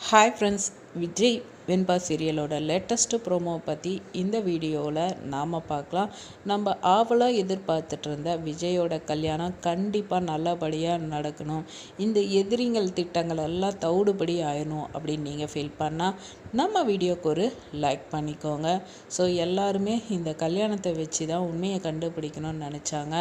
Hi friends, Vijay வெண்பா சீரியலோட latest promo பற்றி இந்த வீடியோவில் நாம் பார்க்கலாம். நம்ம ஆவலாக எதிர்பார்த்துட்டு இருந்த விஜயோட கல்யாணம் கண்டிப்பாக நல்லபடியாக நடக்கணும், இந்த எதிரிகள் திட்டங்கள் எல்லாம் தவிடுபடி ஆயிடணும் அப்படின்னு நீங்கள் ஃபீல் பண்ணால் நம்ம வீடியோக்கு ஒரு லைக் பண்ணிக்கோங்க. ஸோ எல்லாருமே இந்த கல்யாணத்தை வச்சு தான் உண்மையை கண்டுபிடிக்கணும்னு நினச்சாங்க.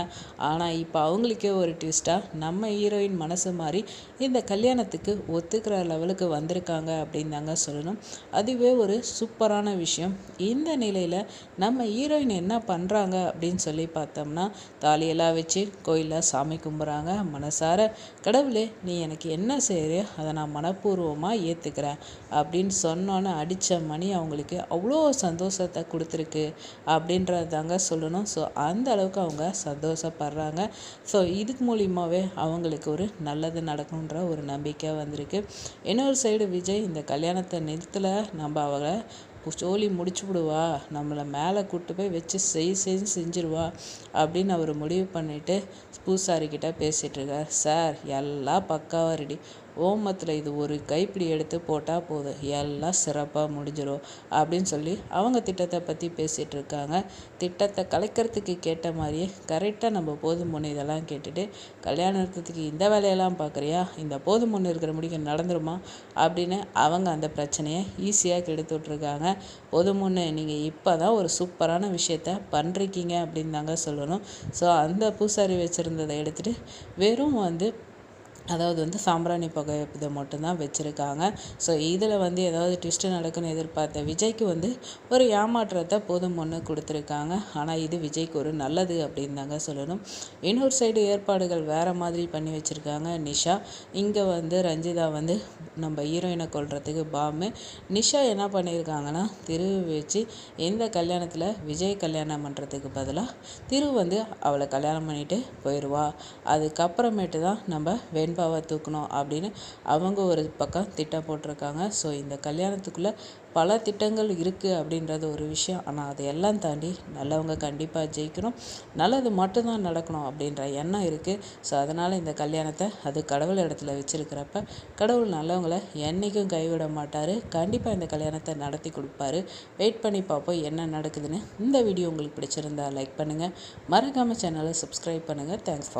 ஆனால் இப்போ அவங்களுக்கே ஒரு ட்விஸ்ட்டாக நம்ம ஹீரோயின் மனசு மாதிரி இந்த கல்யாணத்துக்கு ஒத்துக்கிற லெவலுக்கு வந்திருக்காங்க அப்படின்னு தாங்க சொல்லணும். அதுவே ஒரு சூப்பரான விஷயம். இந்த நிலையில் நம்ம ஹீரோயின் என்ன பண்ணுறாங்க அப்படின்னு சொல்லி பார்த்தோம்னா, தாலியெல்லாம் வச்சு கோயிலில் சாமி கும்பிட்றாங்க. மனசார கடவுளே நீ எனக்கு என்ன செய்கிறியோ அதை நான் மனப்பூர்வமாக ஏற்றுக்கிறேன் அப்படின்னு சொன்னோன்னே அடித்த மணி அவங்களுக்கு அவ்வளோ சந்தோஷத்தை கொடுத்துருக்கு அப்படின்றது தாங்க சொல்லணும். ஸோ அந்த அளவுக்கு அவங்க சந்தோஷப்படுறாங்க. ஸோ இதுக்கு மூலியமாகவே அவங்களுக்கு ஒரு நல்லது நடக்கணுன்ற ஒரு நம்பிக்கை வந்திருக்கு. இன்னொரு சைடு விஜய் இந்த கல்யாணத்தை நிறுத்தலை, நம்ம அவளை சோழி முடிச்சு விடுவா, நம்மளை மேலே கூட்டு போய் வச்சு செஞ்சிருவா அப்படின்னு அவர் முடிவு பண்ணிவிட்டு பூசாரிக்கிட்ட பேசிகிட்டு இருக்கார். சார் எல்லாம் பக்காவாக ரெடி, ஓமத்தில் இது ஒரு கைப்பிடி எடுத்து போட்டால் போதும், எல்லாம் சிறப்பாக முடிஞ்சிடும் அப்படின்னு சொல்லி அவங்க திட்டத்தை பற்றி பேசிகிட்டு இருக்காங்க. திட்டத்தை கலைக்கிறதுக்கு கேட்ட மாதிரியே கரெக்டாக நம்ம போதும் பொண்ணு இதெல்லாம் கேட்டுட்டு, கல்யாணத்துக்கு இந்த வேலையெல்லாம் பார்க்குறியா, இந்த போதும் பொண்ணு இருக்கிற முடிக்க நடந்துருமா அப்படின்னு அவங்க அந்த பிரச்சனையை ஈஸியாக கெடுத்து விட்ருக்காங்க. போதும் பொண்ணு நீங்கள் இப்போ தான் ஒரு சூப்பரான விஷயத்த பண்ணுறீங்க அப்படின்னு தாங்க சொல்லணும். ஸோ அந்த பூசாரி வச்சுருந்ததை எடுத்துகிட்டு வெறும் சாம்பிராணி புகை இதை மட்டும்தான் வச்சுருக்காங்க. ஸோ இதில் ஏதாவது ட்விஸ்ட்டு நடக்குன்னு எதிர்பார்த்த விஜய்க்கு ஒரு ஏமாற்றத்தை போதும் பொண்ணு கொடுத்துருக்காங்க. ஆனால் இது விஜய்க்கு ஒரு நல்லது அப்படின்னு தாங்க சொல்லணும். இன்னொரு சைடு ஏற்பாடுகள் வேறு மாதிரி பண்ணி வச்சுருக்காங்க. நிஷா இங்கே ரஞ்சிதா நம்ம ஹீரோயினை கொல்றதுக்கு பாம்பு. நிஷா என்ன பண்ணியிருக்காங்கன்னா, திரு வச்சு இந்த கல்யாணத்தில் விஜய் கல்யாணம் பண்ணுறதுக்கு பதிலாக திரு அவளை கல்யாணம் பண்ணிட்டு போயிடுவா, அதுக்கப்புறமேட்டு தான் நம்ம வெண்பாவை தூக்கணும் அப்படின்னு அவங்க ஒரு பக்கம் திட்டம் போட்டிருக்காங்க. ஸோ இந்த கல்யாணத்துக்குள்ளே பல திட்டங்கள் இருக்குது அப்படின்றது ஒரு விஷயம். ஆனால் அதையெல்லாம் தாண்டி நல்லவங்க கண்டிப்பாக ஜெயிக்கணும், நல்லது மட்டும்தான் நடக்கணும் அப்படின்ற எண்ணம் இருக்குது. ஸோ அதனால் இந்த கல்யாணத்தை அது கடவுள் இடத்துல வச்சுருக்கிறப்ப கடவுள் நல்லவங்களை என்றைக்கும் கைவிட மாட்டார். கண்டிப்பாக இந்த கல்யாணத்தை நடத்தி கொடுப்பாரு. வெயிட் பண்ணி பார்ப்போம் என்ன நடக்குதுன்னு. இந்த வீடியோ உங்களுக்கு பிடிச்சிருந்தா லைக் பண்ணுங்கள், மறக்காமல் சேனலை சப்ஸ்கிரைப் பண்ணுங்கள். Thanks for